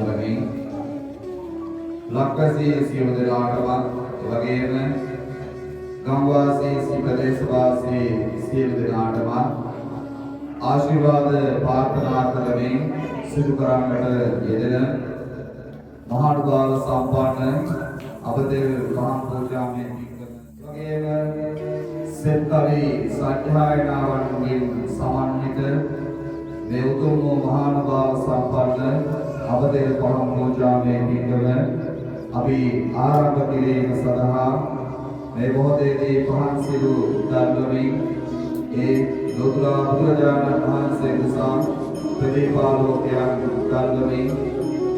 කරමින් ලක්වැසී සියලු දෙනාටම එවැගේම ගම්වාසී ප්‍රදේශවාසී සියලු දෙනාටම ආශිර්වාද ප්‍රාර්ථනා කරමින් සිදු කරන්නට යෙදෙන මහානුභාව සම්පන්න අපතේ මහා පූජාමය වගේම සෙත්තරි සත්‍යයනාවන්ගෙන් සමන්විත මේ උතුම් මහානුභාව සම්පන්න අපතේ මහා පූජාමය පින්කම අපි ආරම්භ කිරීම සඳහා මේ මොහොතේදී පහන් සිදු දල්වමින් ඒ ලෝතර බුදුරජාණන් වහන්සේ උසා ප්‍රතිපාලෝකයන් දල්වමින්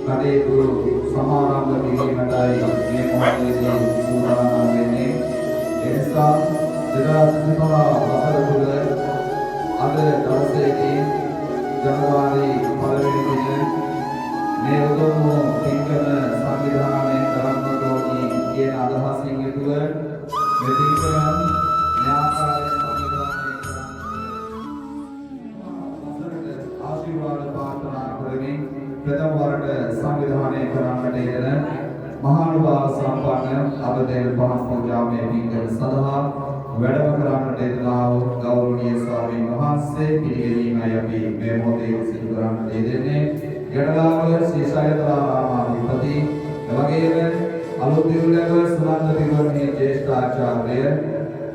කටයුතු සමාරම්භ කිරීමටයි මේ මොහොතේදී සූදානම් වෙන්නේ. ඒ නිසා 2025 වසර තුල අද දවසේදී ජනවාරි 1 වෙනි දින මේ උතුම් පින්කම සංවිධානය කරන්නට ඕනි කියන අදහසින් යුතුව මේ පින්කම මේ ආකාරයෙන් සංවිධානය කරන්න ආශිර්වාද ප්‍රාර්ථනා කරමින් ප්‍රථම වරට සංවිධානය කරන්නට යෙදෙන මහානුභාව සම්පන්න අපතේ පහන් පූජාමය පින්කම සඳහා වැඩම කරන්නට යෙදෙනා වූ ගෞරවනීය ස්වාමීන් වහන්සේ පිළිගැනීමයි අපි මේ මොහොතේ සිදු කරන්නට යෙදෙන්නේ. ගණලාව ශ්‍රී ශෛලතරාමාධිපති එවැගේම අලුත් දියුණුව සුනන්ද පිරිවෙනේ ජ්‍යෙෂ්ඨ ආචාර්ය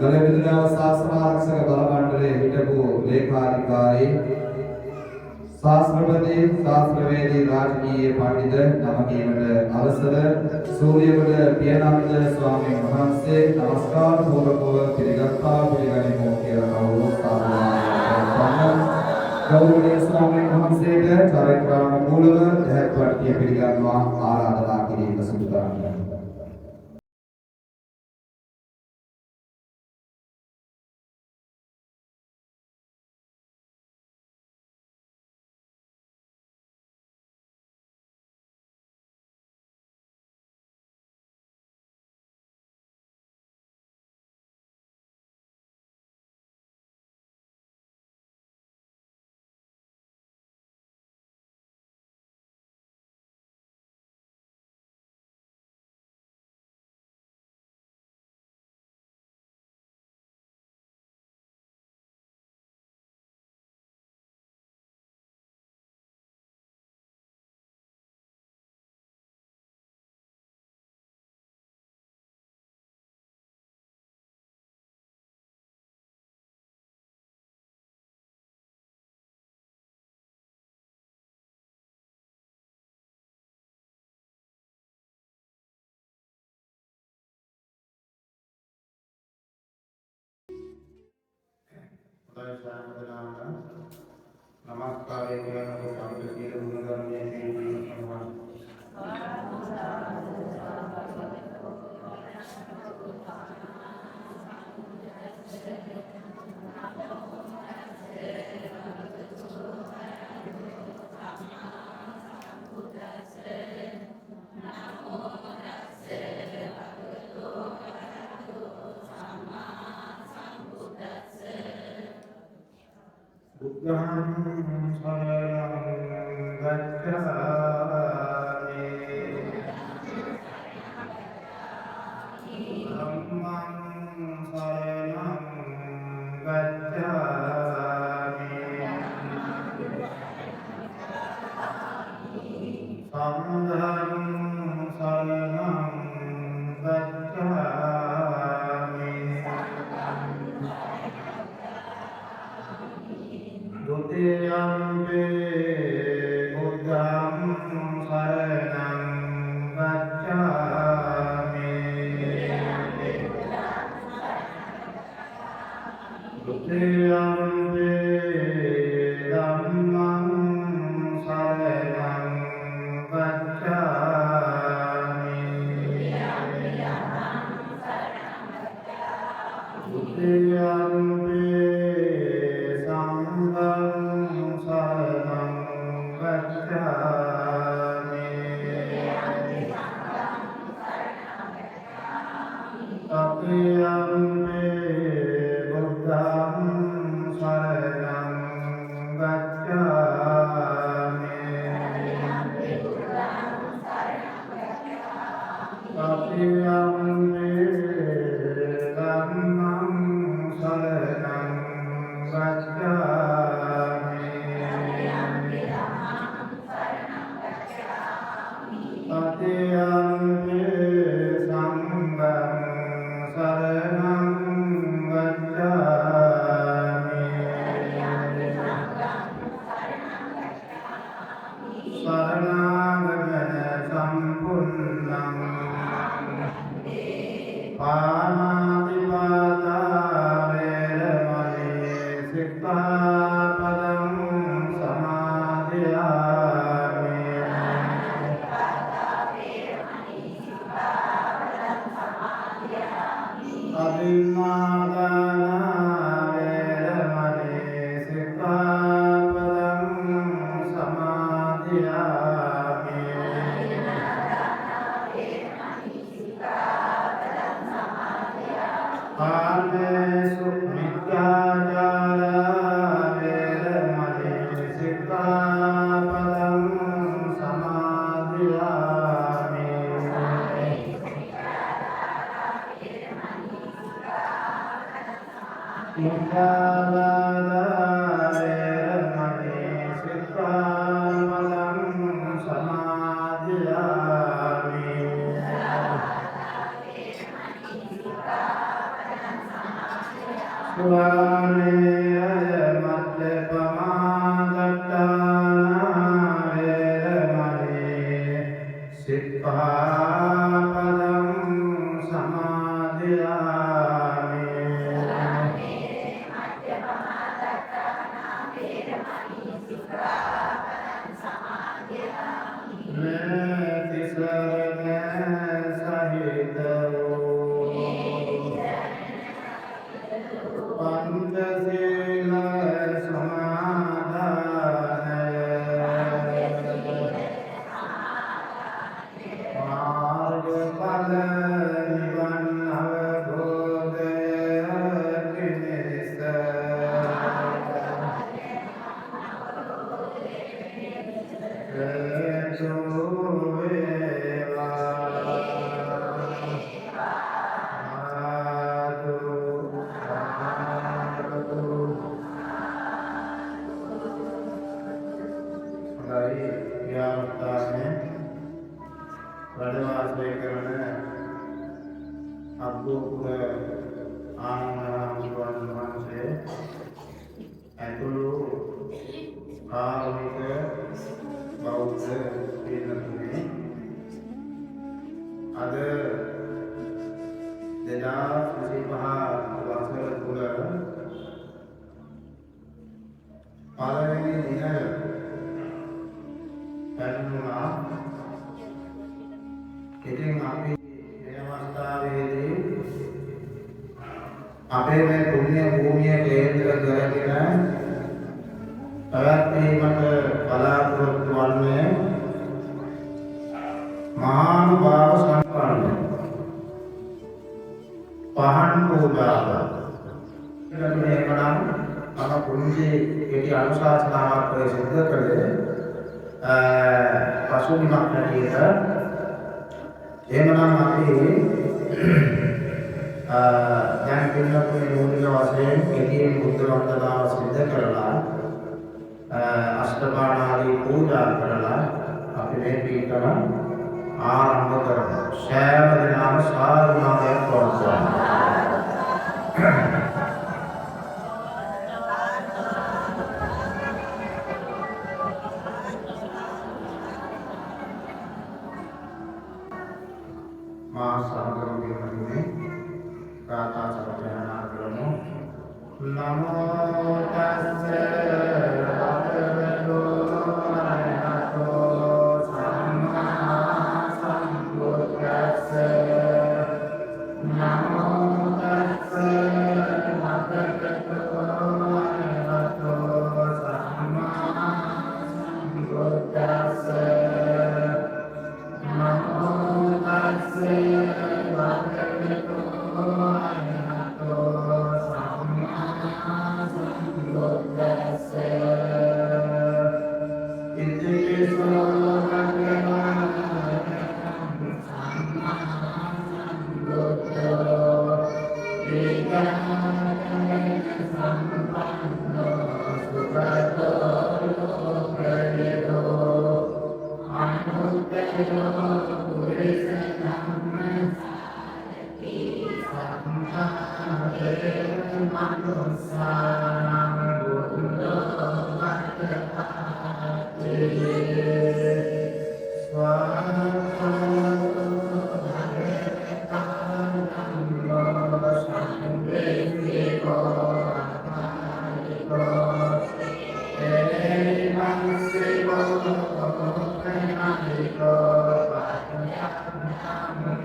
ගලවිදුලාව ශාස්ත්‍ර ආරක්ෂක බල මණ්ඩලයේ හිටපු ලේකාධිකාරී ශාස්ත්‍රපති ශාස්ත්‍රවේදී රාජකීය පඬිතුක නම කීමට අවසර සූර්යගොඩ පියනන්ද ස්වාමීන් වහන්සේ නමස්කාර පූර්වකව පිළිගත්තා පිළිගනිමු කියලා කවුරුත් සාදරයෙන් ගෞරවනීය ස්වාමීන් වහන්සේට චරිතානුකූලව දැහැත්වට්ටිය පිළිගන්වා ආරාධනා කිරීම සිදු කරනවා. नमस्कार बुद्धं शरणं गच्छामि धम्मं शरणं गच्छामि संघं शरणं गच्छामि द्वितीयम्पि बुद्धं शरणं गच्छामि द्वितीयम्पि धम्मं शरणं गच्छामि අපේ මේ පුණ්‍ය භූමිය කේන්ද්‍ර කරගෙන පැවැත්වීමට බලාපොරොත්තු වන්නේ මහානුභාව සම්පන්න පහන් පූජාව. මේකනම් මම පුංචි කෙටි අනුශාසනාවක් සිදු කළේ පසුබිමක් හැටියට. එහෙමනම් අපි දැන් පින්නතුනේ මූලික වශයෙන් කෙටියෙන් බුද්ධ වන්දනාව සිදු කරලා අෂ්ටපාණාදී පූජා කරලා අපි මේ පිටකම ආරම්භ කරමු. සෑම දිනම සාධනාවක් පවත්වමු.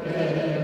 Amen.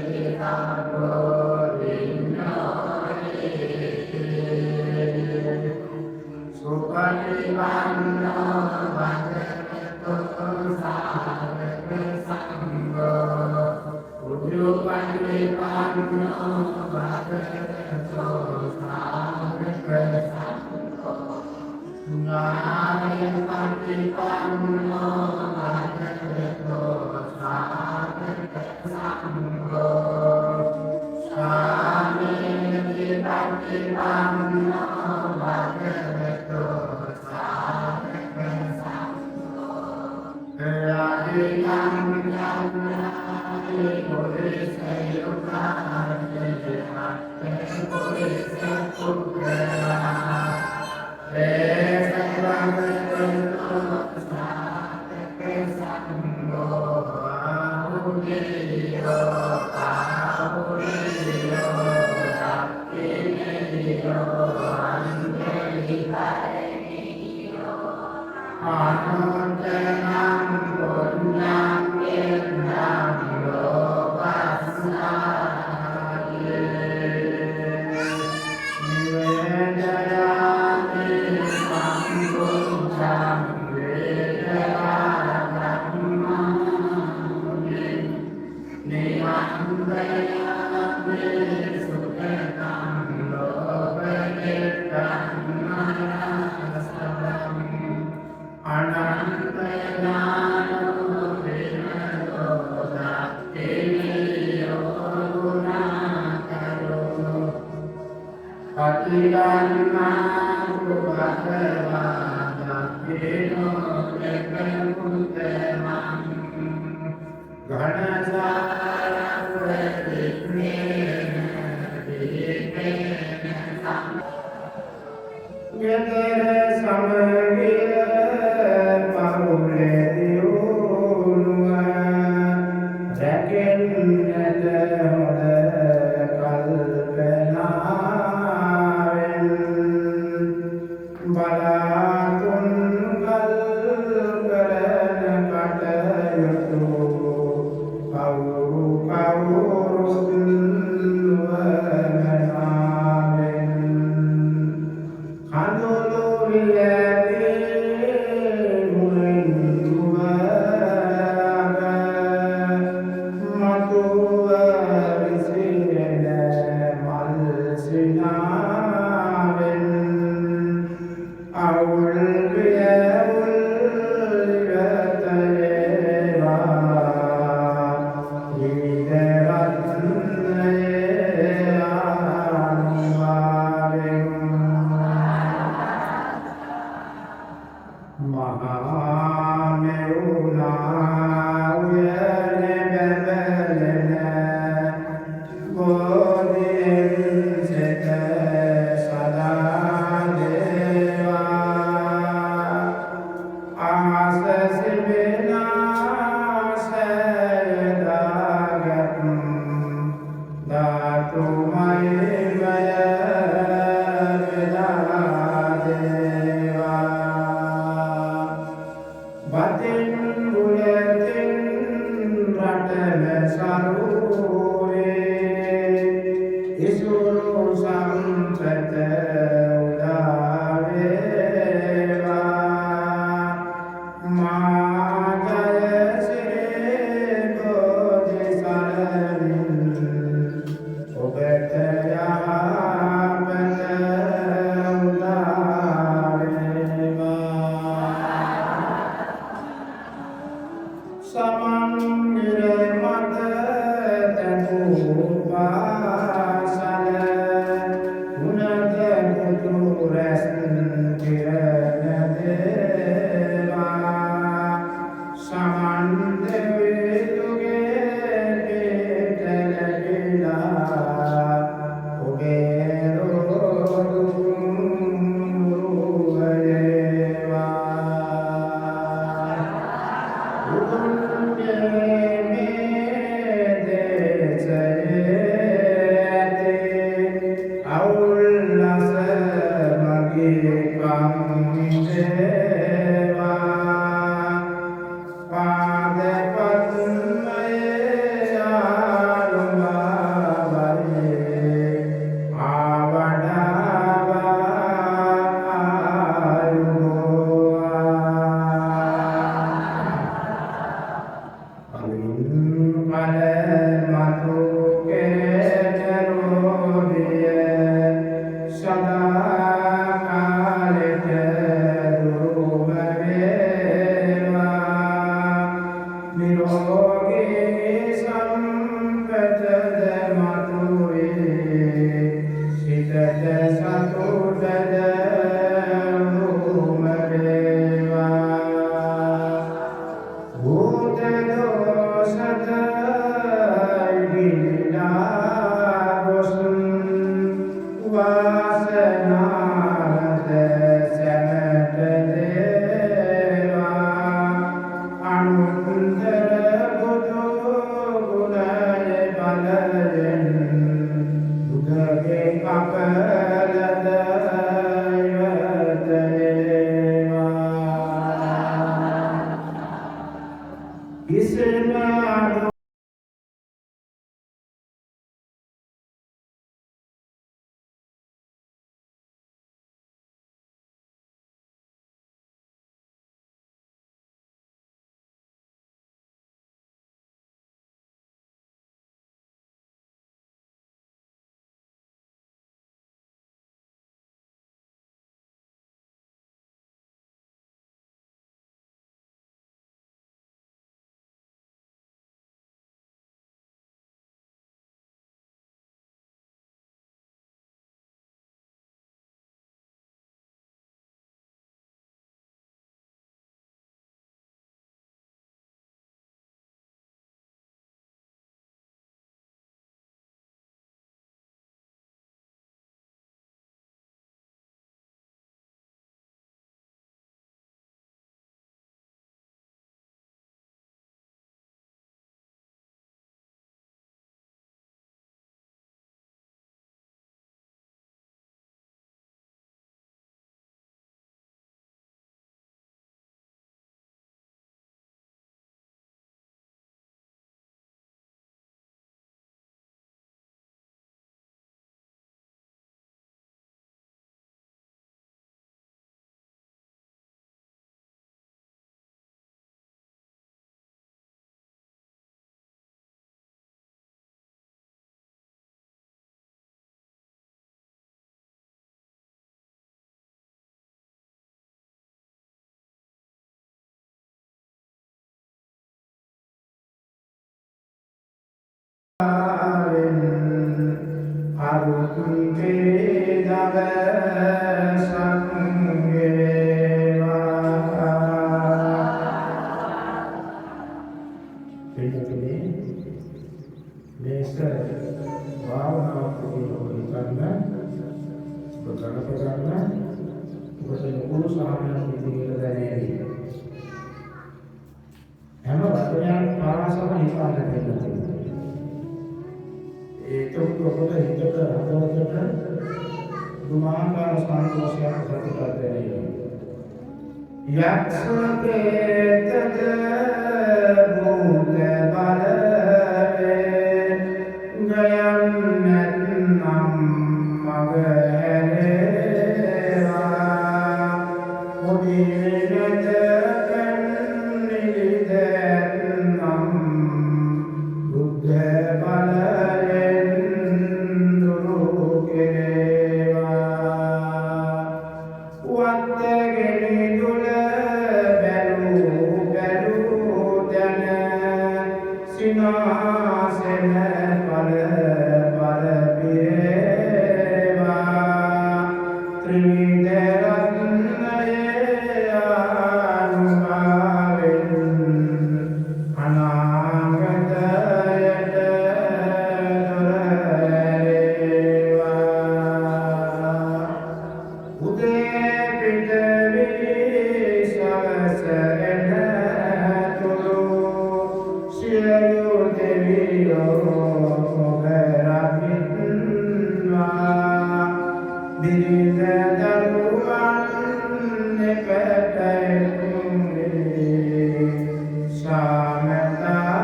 Samata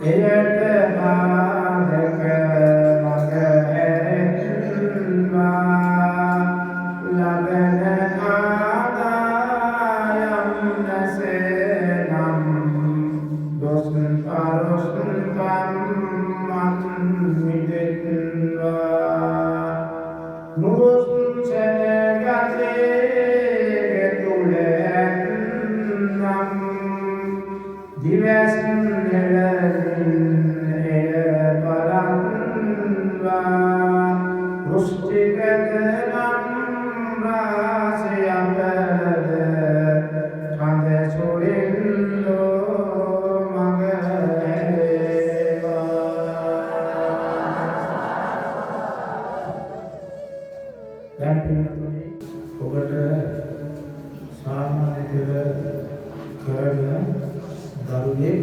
එයට මාදක මග ඇරෙත්වා ලබන ආදායම් නැසෙනම් දොස් පරොස් පම්මන් මිදෙත්වා නුරුස් සැනගතේ තුල ඇත්නම් දිවස් නෙලවින් එය බලන්වා මුෂ්ටිකතනම් රාසයබද කඳ සොරින්දෝ මග ඇරේවා. දැන් පින්නතුනි ඔබට සාමාන්‍ය පෙළ කරන දරුවෙක්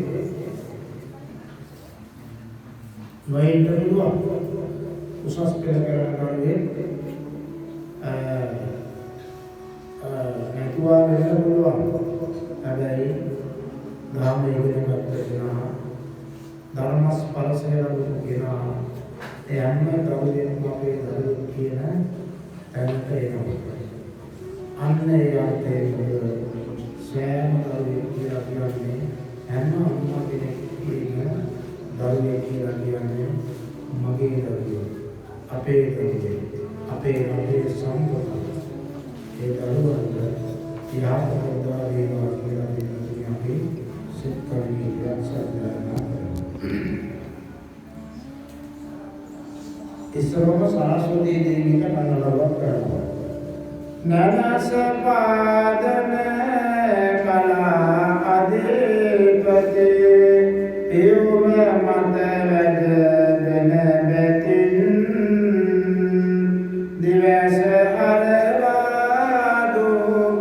නොයෙන්න පුළුවන්. උසස් පෙළ කරන දරුවෙක් නැතුවා වෙන්න පුළුවන්. හැබැයි ධර්ම ඉගෙන ගන්න කෙනා ධර්මස්පර්ශය ලැබුණු කෙනා ඒ හැම දරුවෙක්ම අපේ දරුවෙක් කියන තැනට එනවා. අන්න ඒ අර්ථයෙන් සෑම දරුවෙක් කියලා කියන්නේ හැම අම්මා කෙනෙක් කියන දරුවෙක් කියලා කියන්නේ මගේ දරුවෙක්, අපේ දරුවෙක්, අපේ රටේ සම්පත. ඒ දරුවන්ට යහපත වේවා කියලා දෙන්නේ අපි සිත කරන්නේ ප්‍රාර්ථනා ඉස්සරම සරස්වතී දේවියට කනලවක් කරනවා. නනස පාදන කලා අධිපතේ එවම මත වැඩ වෙන බැතින් දිවස අරවාදු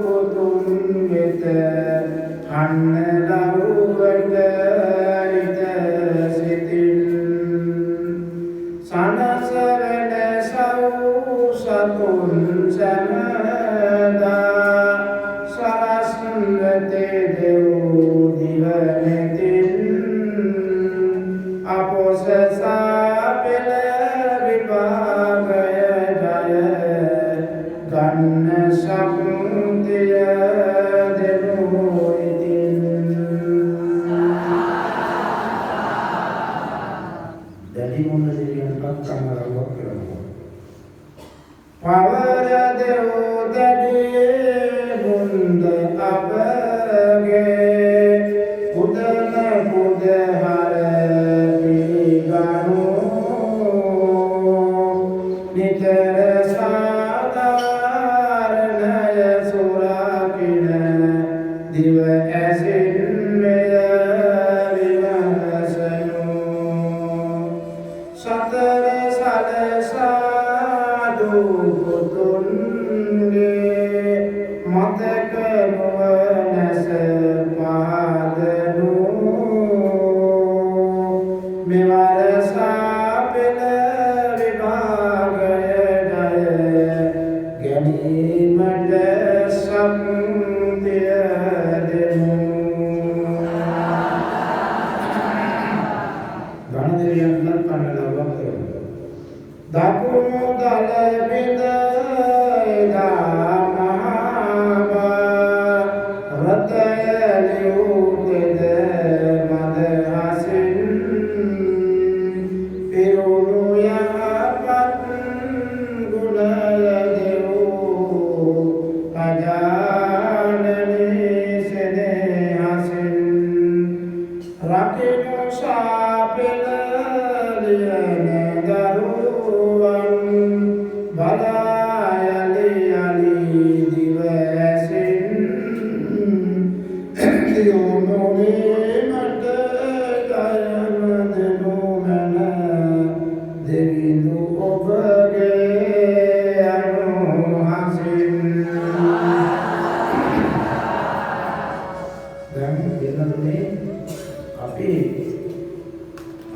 පුතුන් වෙත අන්න ලව්වට ඉත සිතින් සනස වැඩ සව් සතුන් සමදා සරස්වතී දෙව් දිවනෙතින් අපොසසා පෙළ විභාගය ජය ගන්න ශක්තිය දෙනු ඉතින්. දැඩි මොන දෙවියන්ටත් කනරවක් කරනවා. පවර දෙව් දැඩි මුන්ද අපගේ පුදන පුදහර පිළිගනු නිතර සාධාරණය සුරකින දිව ඇසින් මෙය විමසනු සතර සලසාදු පුතුන්ගේ මතක නොවනස පාදනු මෙවර සාපෙළ විභාගය ජය ගැනීමට ශක්තිය දෙනු. ගණදෙවියන්ට කනලවක් කරනවා. දකුණු දල බිඳ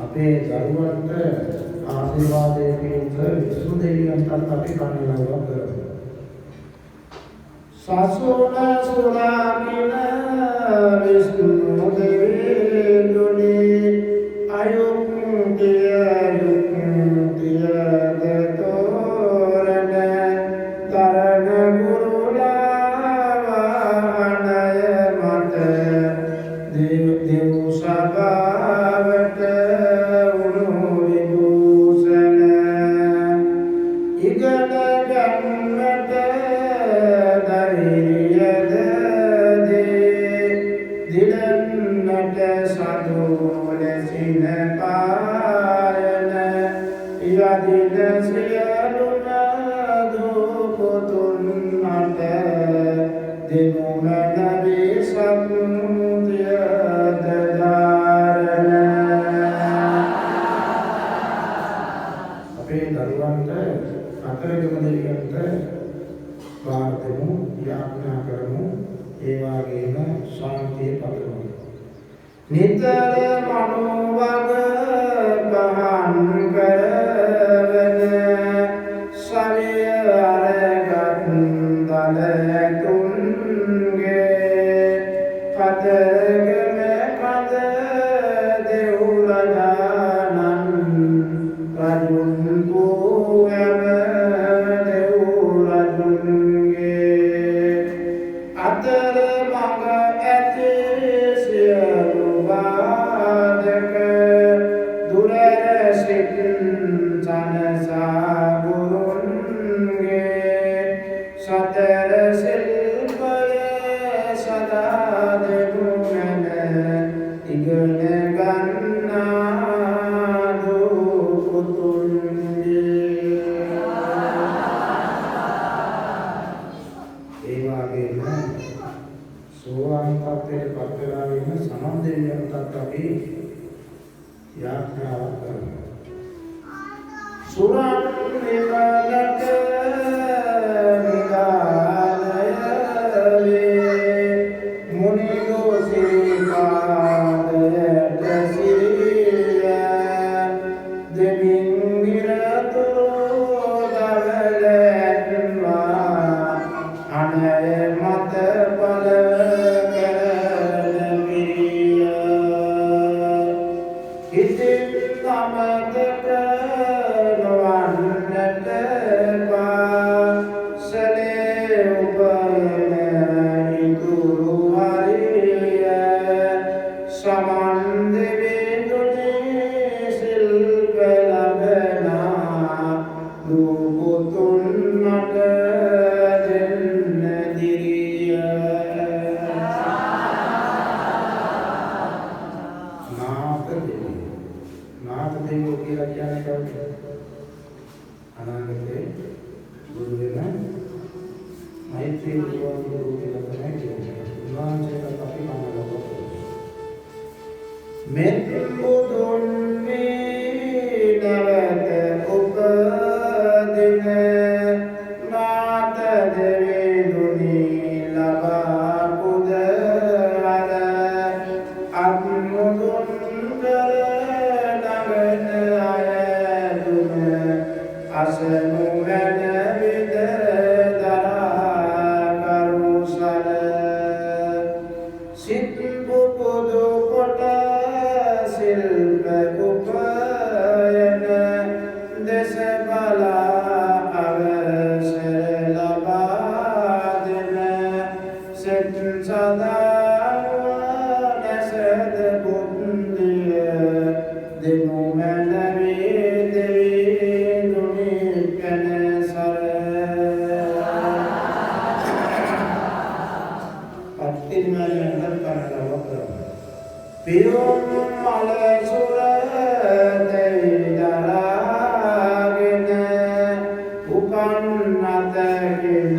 අපේ දරුවන්ට ආශිර්වාදයේ පිණිස විසුණු දෙවියන්ටත් අපි කණිලාවක් කරමු. සසුන සුරාකින විසුණු දෙවියන්ගේ යදින සියලුම දුපුතුන් අට දෙනු මැනවි සත්‍යද ධාරණ අපේ දරුවන්ට අතරගම දෙවියන්ට වාර්තමු යාඥා කරමු ඒ වගේම ශාන්තිය පතමු නිතර මනෝවග පහන් කරවන සවිය අරගත් දලතුන්ගේ පදගම පද දෙව්රජානන් රජුන් පූවැම දෙව්රජුන්ගේ අතර මඟ ඇති සියලු වාදක දුරර සිට සනසා ගුරුන්ගේ සතර ශිල්පය සදා දෙනු මැන ඉගෙන ගන්නා දුපුතුන්ගේ ඒ වගේම සෝවාන් තත්ත්වයට පත් වෙලා ඉන්න සමන් දෙවියන්ටත් අපි යාඥාවක් කරනවා. සුරන් නිවනට නිදානයවේ මුනිගෝ සිරිපාදයට සිරිය දෙමින් නිරතුරු දවලැත්වා අනය මත පල කරන පිරිය හිතින් අමතක නොවන්නට පාසලේ උපයන ඉතුරු හරිය සමන් දෙවිඳුනි සිල්ප ලබනා දුපුතුන් අට දෙන්න දිරිය නාථ දෙවියෝ කියලා කියන්නේ කවුද? අනාගතේ බුදු වෙන මෛත්‍රී බුදුන් කියලා තමයි කියන්නේ. උන්වහන්සේට අපි කමලක මෙත් බුදුන් නවත උපදින නාථ දෙවිඳුනි ලබා පුද අර අත්මුදුන් කර නගන අයදුන අසනු වැඩ විද දරා කරුසල සිත් පුපුදු කොට සිල්ප උපයන දස බලා අවසර ලබා දෙන සෙත් සදා නැසද බුද්ධිය දෙනු මැනවි දෙවිඳුනි කනසර පත්තිමයන්ට කරනවක පිරුම් මල සුර දෙවි දරාගෙන උපන් අතකින්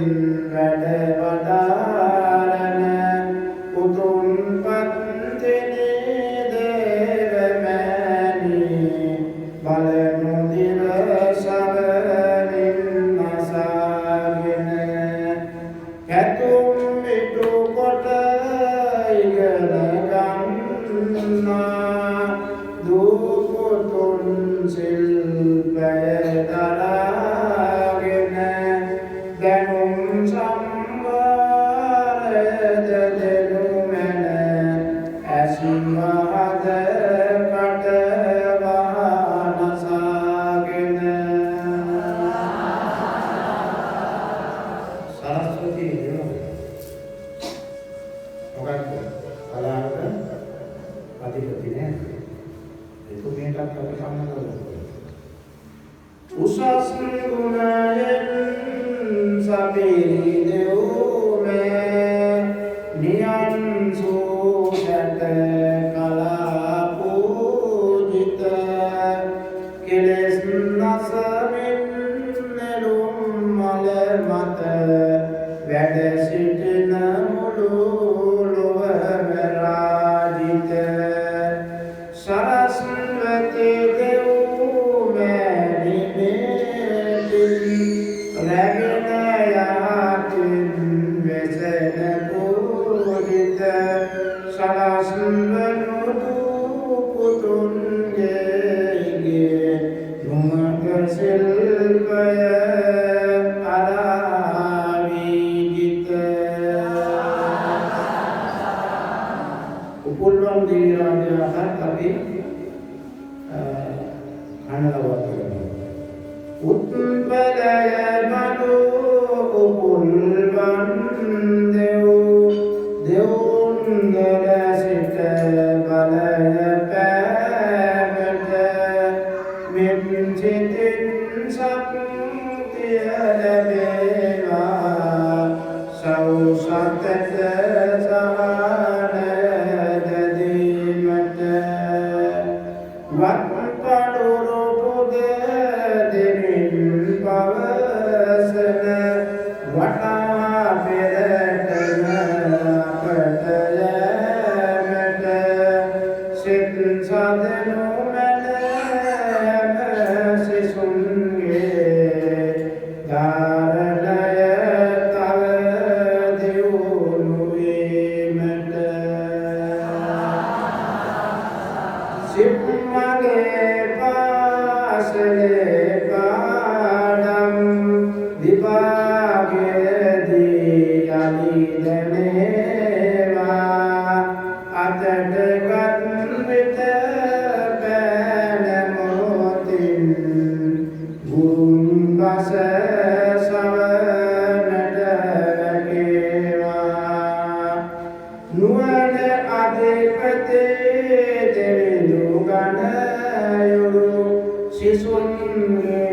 වැඩ වඩාරන උතුම් පත්තිනි දේවමෑණි බලනු දිවසවරින් නසාගෙන කැතුම් ඉටු කොට ඉගෙන ගන්නා දුපුතුන් සිල්පය දරාගෙන දැනුම් සම්භාරද දෙනු මැන ඇසින්වහද කටවහනසාගෙන සරස්වතී මොකක්ද කලාවට අධිපති නෑ එතුමියටත් අපි සම්මත කරනවා උසස් ගුණයෙන් සපිරි දෙව්මේ නියන් සූසට කලා පූජිත කෙලෙස් නස Upulwang diradakan tapi analawat Utpalaya madu upulwan deun galasita balaya pamata minchitin saktiada beva sausatata Sisun